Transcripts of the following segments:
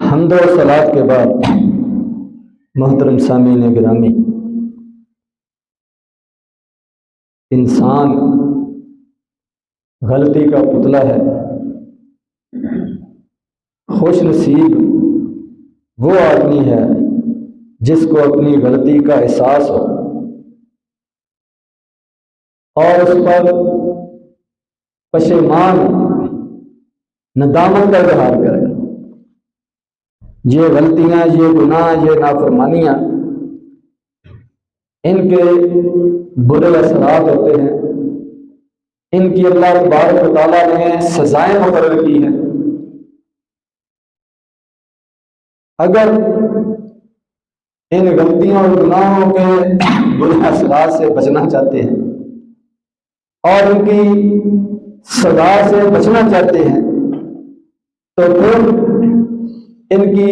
حمد و صلات کے بعد محترم سامعین گرامی، انسان غلطی کا پتلا ہے۔ خوش نصیب وہ آدمی ہے جس کو اپنی غلطی کا احساس ہو اور اس پر پشیمان ندامت کا اظہار کرے۔ یہ غلطیاں، یہ گناہ، یہ نافرمانیاں، ان کے برے اثرات ہوتے ہیں، ان کی اللہ تبارک و تعالیٰ نے سزائیں مقرر کی ہیں۔ اگر ان غلطیوں اور گناہوں کے برے اثرات سے بچنا چاہتے ہیں اور ان کی سزا سے بچنا چاہتے ہیں تو پھر ان کی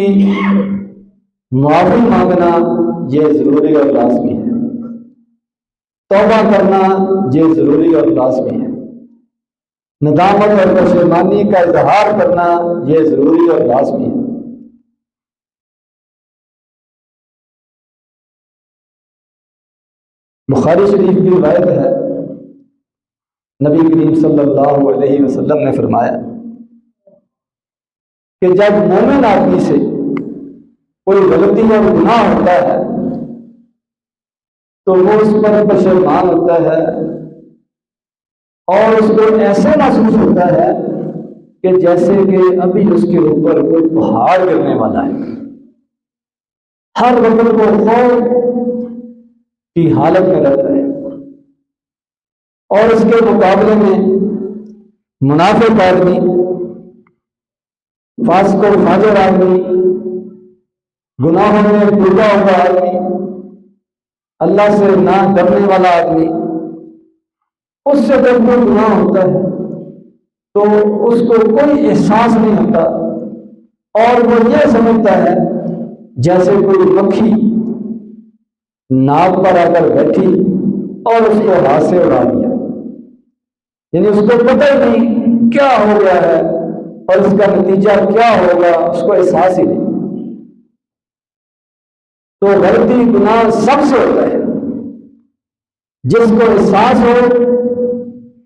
معافی مانگنا یہ ضروری اور لازمی ہے، توبہ کرنا یہ ضروری اور لازمی ہے، ندامت اور پشیمانی کا اظہار کرنا یہ ضروری اور لازمی ہے۔ بخاری شریف کی روایت ہے، نبی کریم صلی اللہ علیہ وسلم نے فرمایا کہ جب مومن آدمی سے کوئی غلطی اور گناہ ہوتا ہے تو وہ اس پر پشیمان ہوتا ہے اور اس کو ایسے محسوس ہوتا ہے کہ جیسے کہ ابھی اس کے اوپر کوئی پہاڑ گرنے والا ہے۔ ہر وقت وہ خوف کی حالت میں رہتا ہے، اور اس کے مقابلے میں منافق آدمی، فاسق و فاجر آدمی، گناہوں میں ڈوبا ہوا آدمی، اللہ سے نہ ڈرنے والا آدمی، اس سے جب کوئی گناہ ہوتا ہے تو اس کو کوئی احساس نہیں ہوتا اور وہ یہ سمجھتا ہے جیسے کوئی مکھی ناک پر آ کر بیٹھی اور اس کو ہاتھ سے اڑا دیا، یعنی اس کو پتہ ہی نہیں کیا ہو گیا ہے اور اس کا نتیجہ کیا ہوگا، اس کو احساس ہی نہیں۔ تو غلطی گناہ سب سے ہوتا ہے، جس کو احساس ہو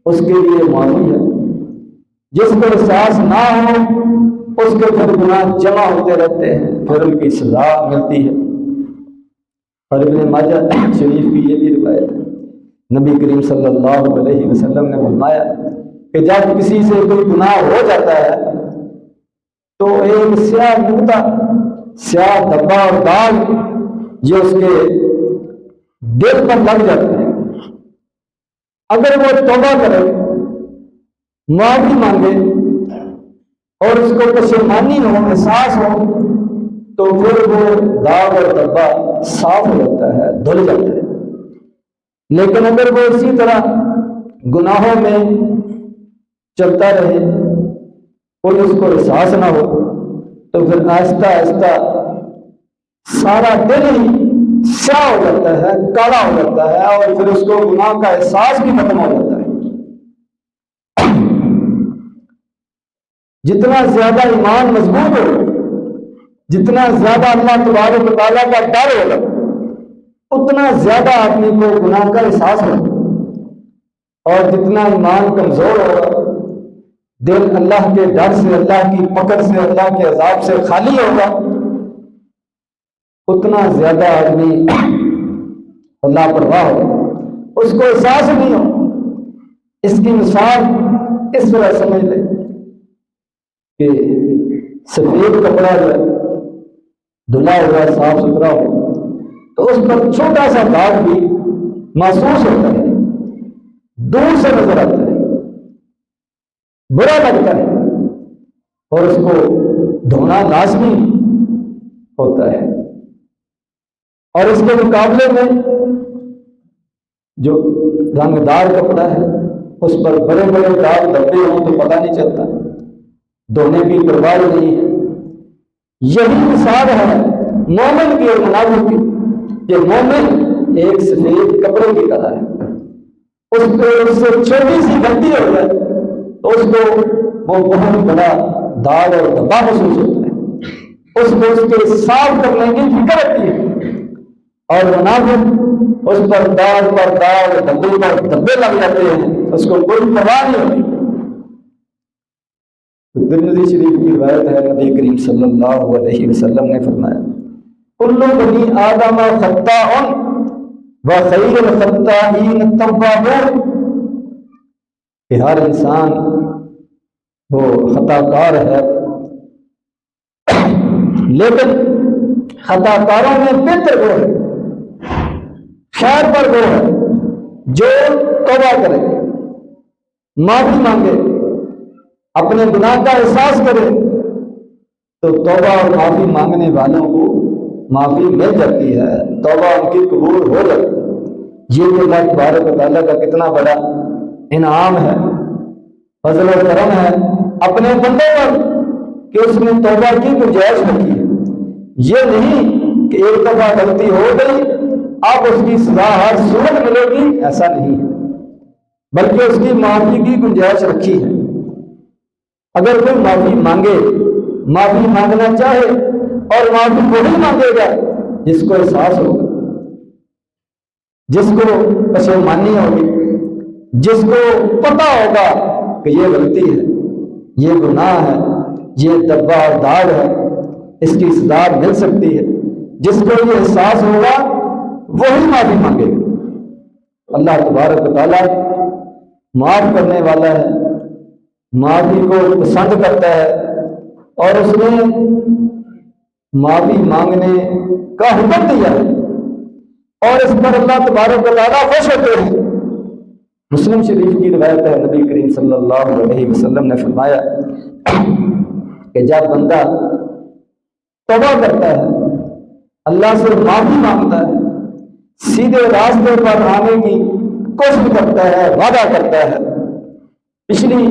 اس کے لیے معافی ہے، جس کو احساس نہ ہو اس کے پھر گناہ جمع ہوتے رہتے ہیں، پھر ان کی سزا ملتی ہے۔ اور ابن ماجہ شریف کی یہ بھی روایت ہے، نبی کریم صلی اللہ علیہ وسلم نے فرمایا کہ جب کسی سے کوئی گناہ ہو جاتا ہے تو ایک سیاہ نقطہ، سیاہ دھبا اور داغ یہ اس کے دل پر لگ جاتا ہے۔ اگر وہ توبہ کرے، معافی مانگے اور اس کو پشیمانی ہو، احساس ہو، تو پھر وہ داغ اور دھبا صاف ہو جاتا ہے، دھل جاتا ہے۔ لیکن اگر وہ اسی طرح گناہوں میں چلتا رہے، کوئی اس کو احساس نہ ہو، تو پھر آہستہ آہستہ سارا دل ہی سیاہ ہو جاتا ہے، کالا ہو جاتا ہے، اور پھر اس کو گناہ کا احساس بھی ختم ہو جاتا ہے۔ جتنا زیادہ ایمان مضبوط ہو، جتنا زیادہ اللہ تبارک و تعالیٰ کا ڈر ہوگا، اتنا زیادہ آدمی کو گناہ کا احساس ہوگا، اور جتنا ایمان کمزور ہوگا، دل اللہ کے ڈر سے، اللہ کی پکڑ سے، اللہ کے عذاب سے خالی ہوگا، اتنا زیادہ آدمی اللہ پرواہ ہوگا، اس کو احساس نہیں ہو۔ اس کی مثال اس طرح سمجھ لیں کہ سفید کپڑا جو ہے دھلا ہوا صاف ستھرا ہو تو اس پر چھوٹا سا داغ بھی محسوس ہوتا ہے، دور سے نظر آتا ہے، برا لگتا ہے، اور اس کو دھونا لازمی ہوتا ہے۔ اور اس کے مقابلے میں جو رنگدار کپڑا ہے اس پر بڑے بڑے داغ دھبے ہوں تو پتہ نہیں چلتا، دھونے کی پرواہ نہیں ہے۔ یہی مثال ہے مومن کی اور منافق کی، کہ مومن ایک سفید کپڑے کی طرح ہے، اس پہ اس سے چھوٹی سی غلطی ہو جائے تو اس کو وہ بہت بڑا داغ اور دبا محسوس ہوتا ہے، اس کو اس کے صاف کرنے کی فکر رکھتی ہے، اور منافق اس پر داغ دھبے پر دھبے لگ جاتے ہیں، اس کو کوئی پرواہ نہیں ہوتی۔ ترمذی شریف کی روایت ہے، نبی کریم صلی اللہ علیہ وسلم نے فرمایا کل بنی آدم خطاء وخیر الخطائین التوابون، کہ ہر انسان وہ خطا کار ہے، لیکن خطا کاروں میں بہتر وہ ہے، خیر پر وہ ہے جو توبہ کرے، معافی مانگے، اپنے گناہ کا احساس کرے، تو توبہ اور معافی مانگنے والوں کو معافی مل جاتی ہے، توبہ ان کی قبول ہو جاتی ہے۔ یہ اللہ تبارک و تعالیٰ کا کتنا بڑا انعام ہے، فضل و کرم ہے اپنے بندوں پر کہ اس نے توبہ کی گنجائش رکھی ہے۔ یہ نہیں کہ ایک دفعہ غلطی ہو گئی اب اس کی سزا ہر صورت ملے گی، ایسا نہیں ہے، بلکہ اس کی معافی کی گنجائش رکھی ہے۔ اگر کوئی معافی مانگے، معافی مانگنا چاہے، اور معافی وہی مانگے گا جس کو احساس ہوگا، جس کو پشیمانی ہوگی، جس کو پتہ ہوگا کہ یہ غلطی ہے، یہ گناہ ہے، یہ دبا اور داغ ہے، اس کی سزا مل سکتی ہے، جس کو یہ احساس ہوگا وہی معافی مانگے گا۔ اللہ تبارک و تعالیٰ معاف کرنے والا ہے، معافی کو پسند کرتا ہے، اور اس نے معافی مانگنے کا حکم دیا ہے، اور اس پر اللہ تبارک و تعالیٰ خوش ہوتے ہیں۔ مسلم شریف کی روایت ہے، نبی کریم صلی اللہ علیہ وسلم نے فرمایا کہ جب بندہ توبہ کرتا ہے، اللہ سے معافی مانگتا ہے، سیدھے راستے پر آنے کی کوشش کرتا ہے، وعدہ کرتا ہے، پچھلی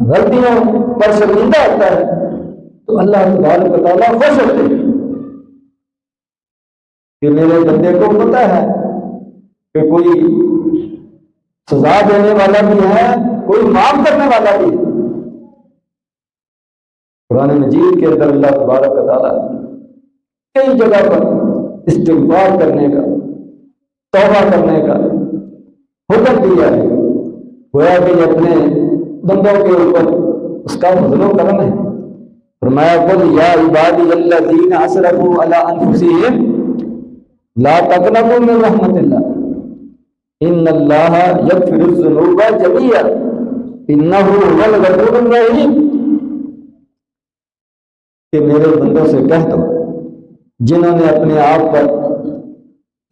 غلطیوں پر شرمندہ ہوتا ہے، تو اللہ تبارک و تعالیٰ خوش ہوتے ہیں کہ میرے بندے کو پتہ ہے کہ کوئی سزا دینے والا بھی ہے، کوئی معاف کرنے والا بھی ہے۔ قرآن مجید کے اندر اللہ تبارک و تعالیٰ کئی جگہ پر استغفار کرنے کا، توبہ کرنے کا حکم دیا ہے، گویا کہ یہ اپنے بندوں کے اوپر اس کا فضل و کرم ہے۔ فرمایا قل یا عبادی الذین اسرفوا علی انفسہم لا تقنطوا من رحمت اللہ ان اللہ یغفر الذنوب جميعا انہ هو الغفور الرحیم، کہ میرے بندوں سے کہہ دو جنہوں نے اپنے آپ پر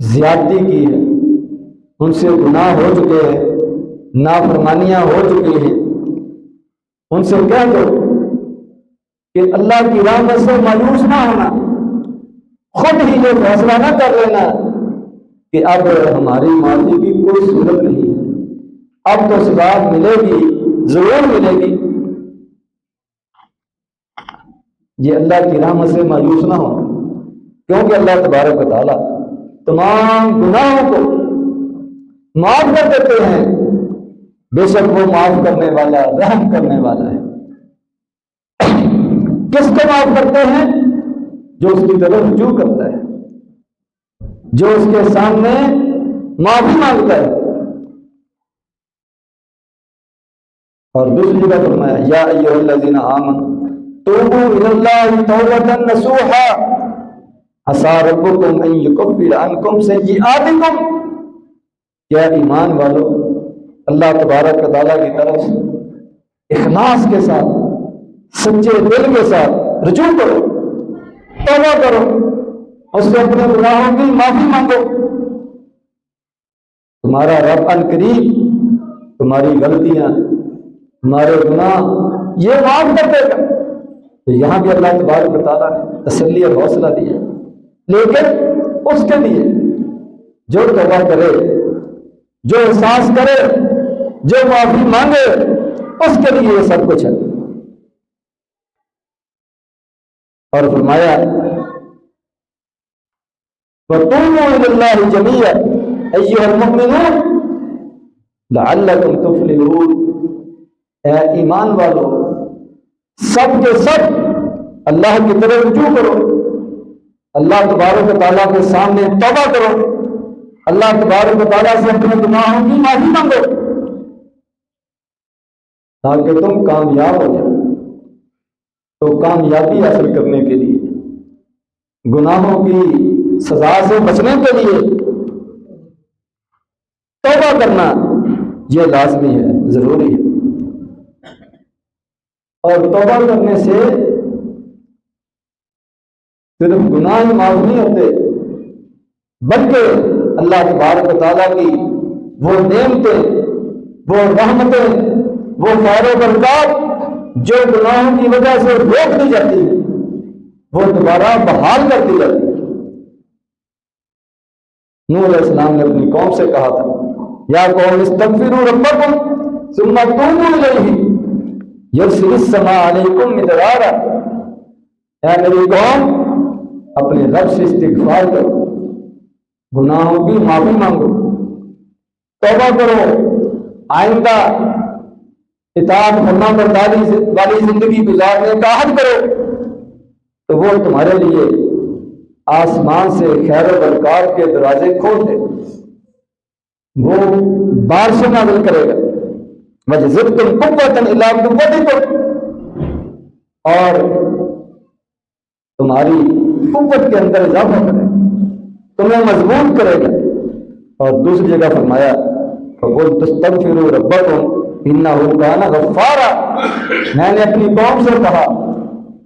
زیادتی کی ہے، ان سے گناہ ہو چکے ہیں، نافرمانیاں ہو چکی ہیں، ان سے کہہ دو کہ اللہ کی رحمت سے مایوس نہ ہونا، خود ہی یہ فیصلہ نہ کر لینا کہ اب ہماری معافی کی کوئی صورت نہیں ہے، اب تو سزا ملے گی، ضرور ملے گی۔ یہ اللہ کی رحمت سے مایوس نہ ہو، کیونکہ اللہ تبارک و تعالیٰ تمام گناہوں کو معاف کر دیتے ہیں، بے شک وہ معاف کرنے والا، رحم کرنے والا ہے۔ کس کو معاف کرتے ہیں؟ جو اس کی طرف رجوع کرتا ہے، جو اس کے سامنے معافی مانگتا ہے۔ اور دوسری جگہ فرمایا یا ایھا الذین آمنوا توبوا الی اللہ توبۃ نصوحا عسیٰ ربکم ان یکفر عنکم سیئاتکم، کیا ایمان والو اللہ تبارک و تعالیٰ کی طرف اخلاص کے ساتھ، سچے دل کے ساتھ رجوع کرو، توبہ کرو، اس سے اپنے گناہوں کی معافی مانگو، تمہارا رب القریب تمہاری غلطیاں، تمہارے گناہ یہ معاف کر دے گا۔ تو یہاں بھی اللہ تبارک و تعالیٰ نے تسلی اور حوصلہ دیا، لیکن اس کے لیے جو توبہ کرے، جو احساس کرے، جو معافی مانگے، اس کے لیے یہ سب کچھ ہے۔ اور فرمایا وَتُوبُوا إِلَى اللَّهِ جَمِيعًا أَيُّهَا الْمُؤْمِنُونَ لَعَلَّكُمْ تُفْلِحُونَ، اے ایمان والو سب کے سب اللہ کی طرف رجوع کرو، اللہ تبارک و تعالیٰ کے سامنے توبہ کرو، اللہ تبارک و تعالیٰ سے اپنے گناہوں کی معافی مانگو تاکہ تم کامیاب ہو جاؤ۔ تو کامیابی حاصل کرنے کے لیے، گناہوں کی سزا سے بچنے کے لیے توبہ کرنا یہ لازمی ہے، ضروری ہے۔ اور توبہ کرنے سے صرف گناہ ہی معاف نہیں ہوتے، بلکہ اللہ تبارک و تعالیٰ کی وہ نعمتیں، وہ رحمتیں، وہ خیر و برکات جو گناہوں کی وجہ سے روک دی جاتی ہے، وہ دوبارہ بحال کر دی جاتی ہے۔ نوح علیہ السلام نے اپنی قوم سے کہا تھا، یا قوم استغفروا ربکم ثم توبوا الیہ یرسل السماء علیکم مدرارا، اے میری قوم اپنے رب سے استغفار کرو، گناہوں کی معافی مانگو، توبہ کرو، آئندہ اطاعت فرما برداری والی زندگی گزارنے کا عہد کرو، تو وہ تمہارے لیے آسمان سے خیر و برکات کے دروازے کھول دے، وہ بارش نازل کرے گا، وَيَزِدْكُمْ قُوَّةً إِلَىٰ قُوَّتِكُمْ، اور تمہاری قوت کے اندر اضافہ کرے، تمہیں مضبوط کرے گا۔ اور دوسری جگہ فرمایا فَقُلْتُ اسْتَغْفِرُوا رَبَّكُمْ إِنَّهُ كَانَ غَفَّارًا، میں نے اپنی قوم سے کہا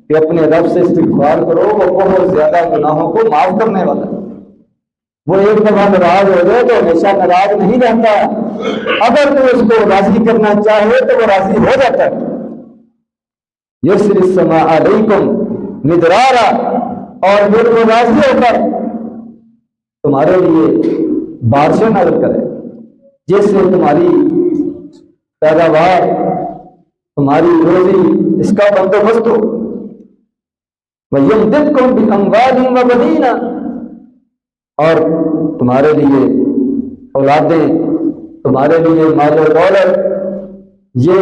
کہ اپنے رب سے استغفار کرو، وہ بہت زیادہ گناہوں کو معاف کرنے والا ہے۔ وہ ایک دفعہ ناراض ہو جائے تو ہمیشہ ناراض نہیں رہتا، اگر تو اس کو راضی کرنا چاہے تو وہ راضی ہو جاتا ہے۔ یرسل السماء علیکم مدرارا، اور پھر وہ راضی ہو کر تمہارے لیے بارشیں نازل کرے، جس سے تمہاری پیداوار، تمہاری روزی، اس کا بندوبست ہو۔ وَيَمْدِدْكُمْ بِأَمْوَالٍ وَبَنِينَ، اور تمہارے لیے اولادیں، تمہارے لیے مال و دولت، یہ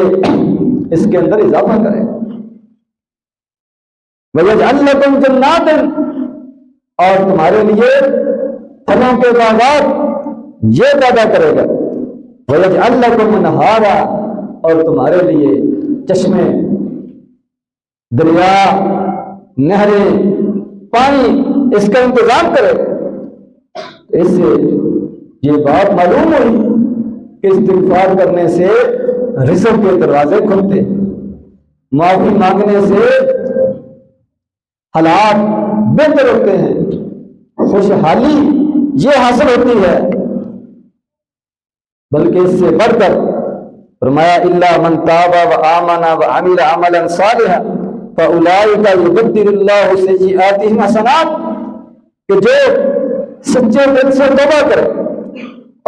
اس کے اندر اضافہ کرے۔ وَيَجْعَلْ لَكُمْ جَنَّاتٍ، اور تمہارے لیے پھلوں کے باغات یہ پیدا کرے گا۔ وَيَجْعَلْ لَكُمْ أَنْهَارًا، اور تمہارے لیے چشمے، دریا، نہریں، پانی، اس کا انتظام کرے گا۔ اس سے یہ بات معلوم ہوئی کہ استغفار کرنے سے رزق کے دروازے کھلتے ہیں، معافی مانگنے سے حالات بہتر ہوتے ہیں، خوشحالی یہ حاصل ہوتی ہے۔ بلکہ اس سے بڑھ کر فرمایا الا من تاب وآمن وعمل عملا صالحا فاولئک یبدل اللہ سیئاتہم حسنات، کہ جو سچے دل سے توبہ کرے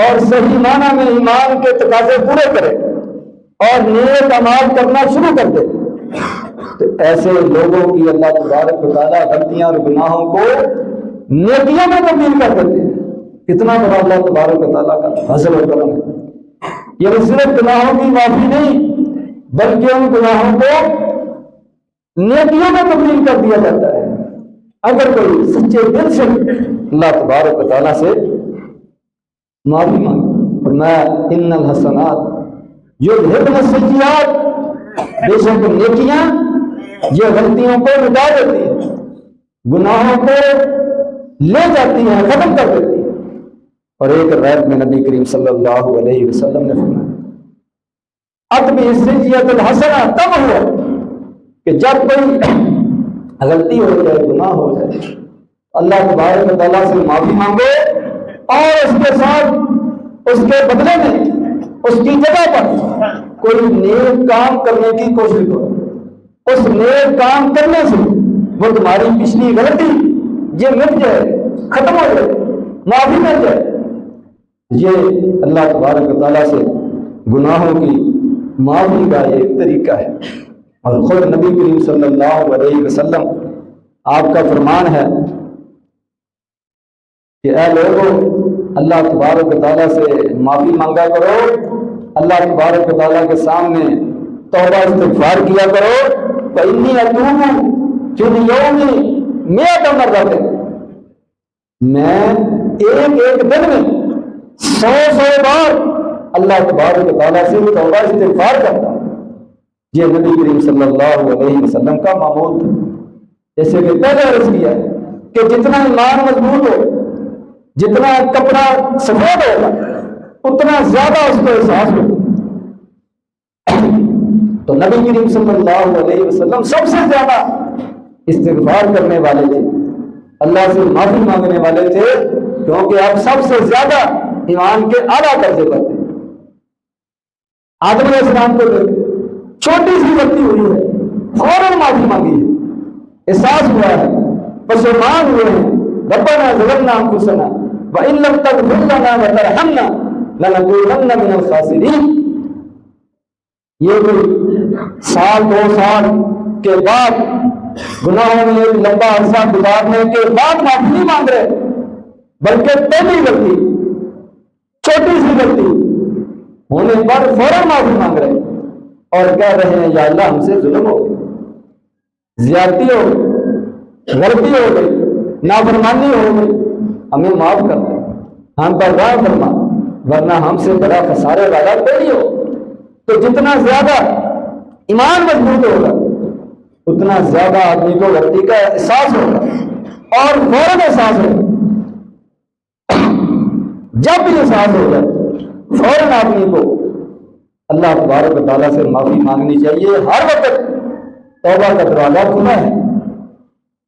اور صحیح معنی میں ایمان کے تقاضے پورے کرے اور نیک اعمال کرنا شروع کر دے، تو ایسے لوگوں کی اللہ تبارک و تعالیٰ غلطیاں اور گناہوں کو نیکیوں میں تبدیل کر دیتے ہیں۔ کتنا بڑا اللہ تبارک و تعالیٰ کا فضل و کرم ہے۔ یہ صرف گناہوں کی معافی نہیں، بلکہ ان گناہوں کو نیکیوں میں تبدیل کر دیا جاتا ہے اگر کوئی سچے دل سے اللہ تبارک و تعالیٰ سے معافی مانگے۔ فرمایا ان الحسنات یذہبن السیئات، بے شک نیکیاں یہ غلطیوں کو مٹا دیتی ہیں، گناہوں کو لے جاتی ہیں، ختم کر دیتی ہیں۔ اور ایک روایت میں نبی کریم صلی اللہ علیہ وسلم نے فرمایا اتبع السیئۃ الحسنہ، تب ہوا کہ جب کوئی غلطی ہو جائے، گناہ ہو جائے، اللہ تبارک و تعالیٰ سے معافی مانگو اور اس کے ساتھ اس کے بدلے میں اس کی جگہ پر کوئی نیک کام کرنے کی کوشش کرو۔ اس نیک کام کرنے سے وہ تمہاری پچھلی غلطی یہ مٹ جائے، ختم ہو جائے، معافی مل جائے۔ یہ اللہ تبارک و تعالیٰ سے گناہوں کی معافی کا ایک طریقہ ہے۔ اور خود نبی کریم صلی اللہ علیہ وسلم آپ کا فرمان ہے کہ اے لوگوں، اللہ تبارک و تعالیٰ سے معافی مانگا کرو، اللہ تبارک و تعالیٰ کے سامنے توبہ استغفار کیا کرو، فإنی أتوب فی اليوم 100 مرۃ، میں ایک دن میں 100 بار اللہ تبارک و تعالیٰ سے توبہ استغفار کرتا ہوں۔ یہ نبی کریم صلی اللہ علیہ وسلم کا معمول تھا۔ جیسے کہ پہلے عرض کیا ہے کہ جتنا ایمان مضبوط ہو، جتنا کپڑا سفید ہوگا، اتنا زیادہ اس کو احساس ہوگا۔ تو نبی کریم صلی اللہ علیہ وسلم سب سے زیادہ استغفار کرنے والے تھے، اللہ سے معافی مانگنے والے تھے، کیونکہ آپ سب سے زیادہ ایمان کے اعلیٰ درجے پر تھے۔ آدم علیہ السلام کو دیکھ، چھوٹی سی غلطی ہوئی ہے، فوراً معافی مانگی ہے، احساس ہوا ہے، پشیمان ہوئے ہیں، ربنا ظلمنا انفسنا وان لم تغفر لنا وترحمنا لنکونن من الخاسرین۔ یہ کوئی سال 2 سال کے بعد گناہوں میں ایک لمبا عرصہ گزارنے کے بعد معافی نہیں مانگ رہے، بلکہ پہلی غلطی، چھوٹی سی غلطی ہونے پر فوراً معافی مانگ رہے اور کہہ رہے ہیں یا اللہ ہم سے ظلم ہو گئی، زیادتی ہو گئی، غلطی ہو گئی، نافرمانی ہو گئی، ہمیں معاف کر دیں، ہم پر رحم فرما، ورنہ ہم سے بڑا خسارے والا کوئی ہو۔ تو جتنا زیادہ ایمان مضبوط ہوگا اتنا زیادہ آدمی کو غلطی کا احساس ہوگا اور فوراً احساس ہوگا۔ جب بھی احساس ہو جائے فوراً آدمی کو اللہ تبارک و تعالیٰ سے معافی مانگنی چاہیے۔ ہر وقت توبہ کا دروازہ کھلا ہے۔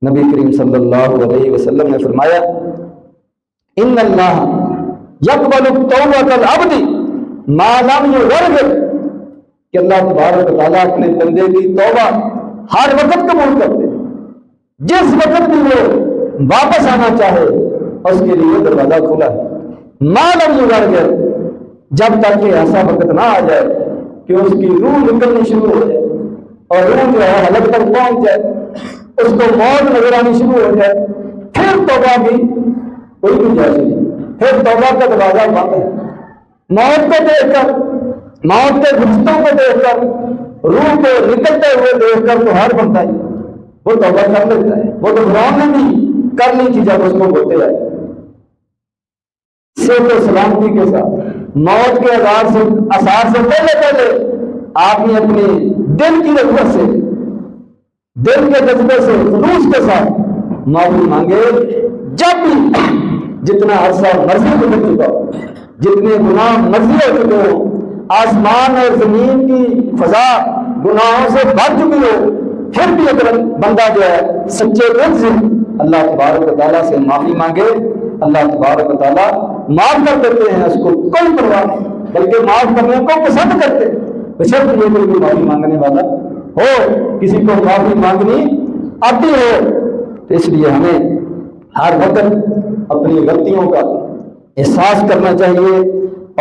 نبی کریم صلی اللہ علیہ وسلم نے فرمایا ان اللہ یقبل توبۃ العبد ما لم یغرغر، کہ اللہ تبارک و تعالیٰ اپنے بندے کی توبہ ہر وقت قبول کرتے ہیں، جس وقت بھی وہ واپس آنا چاہے اس کے لیے دروازہ کھلا ہے۔ ما لم یغرغر، جب تک کہ ایسا وقت نہ آ جائے کہ اس کی روح نکلنی شروع ہو جائے اور روح جو ہے حلق تک پہنچ جائے، اس کو موت نظر آنی شروع ہو جائے، پھر توبہ کی کوئی گنجائش نہیں، پھر توبہ کا دروازہ بند ہے۔ موت کو دیکھ کر، موت کے فرشتوں کو دیکھ کر، روح کو نکلتے ہوئے دیکھ کر تو ہر بندہ ہی وہ توبہ کر لیتا ہے۔ وہ تو فرعون نے بھی کر لی تھی جب اس کو بولتے آئے، صحت و سلامتی کے ساتھ، موت کے آثار سے پہلے آپ نے اپنے دل کی رغبت سے، دل کے جذبے سے، خلوص کے ساتھ معافی مانگے۔ جب بھی جتنا عرصہ مرضی گزر چکا ہو، جتنے گناہ مرضی ہو چکے ہو، آسمان اور زمین کی فضا گناہوں سے بھر چکی ہو، پھر بھی اگر بندہ جو ہے سچے دل سے اللہ تبارک و تعالیٰ سے معافی مانگے، اللہ تبارک و تعالیٰ معاف کر دیتے ہیں، اس کو کوئی پرواہ نہیں، بلکہ معاف کرنے کو پسند کرتے۔ بشرط یہ کوئی معافی مانگنے والا ہو، کسی کو معافی مانگنی آتی ہو، تو اس لیے ہمیں ہر وقت اپنی غلطیوں کا احساس کرنا چاہیے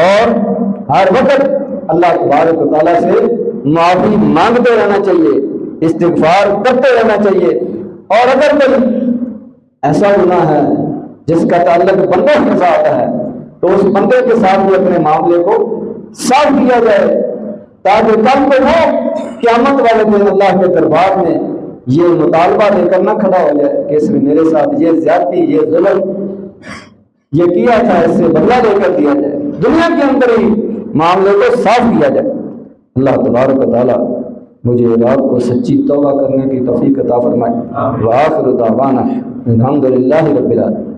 اور ہر وقت اللہ تبارک و تعالیٰ سے معافی مانگتے رہنا چاہیے، استغفار کرتے رہنا چاہیے۔ اور اگر کوئی ایسا گناہ ہے جس کا تعلق بندوں کے ساتھ ہے تو اس بندے کے ساتھ بھی اپنے معاملے کو صاف کیا جائے، تاکہ کل کو وہ قیامت والے دن اللہ کے دربار میں یہ مطالبہ لے کر نہ کھڑا ہو جائے کہ اس نے میرے ساتھ یہ زیادتی، یہ ظلم یہ کیا تھا، اس سے بدلہ لے کر دیا جائے۔ دنیا کے اندر ہی معاملے کو صاف کیا جائے۔ اللہ تبارک و تعالیٰ مجھے اور آپ کو سچی توبہ کرنے کی توفیق عطا فرمائے۔ وآخر دعوانا الحمدللہ رب العالمین۔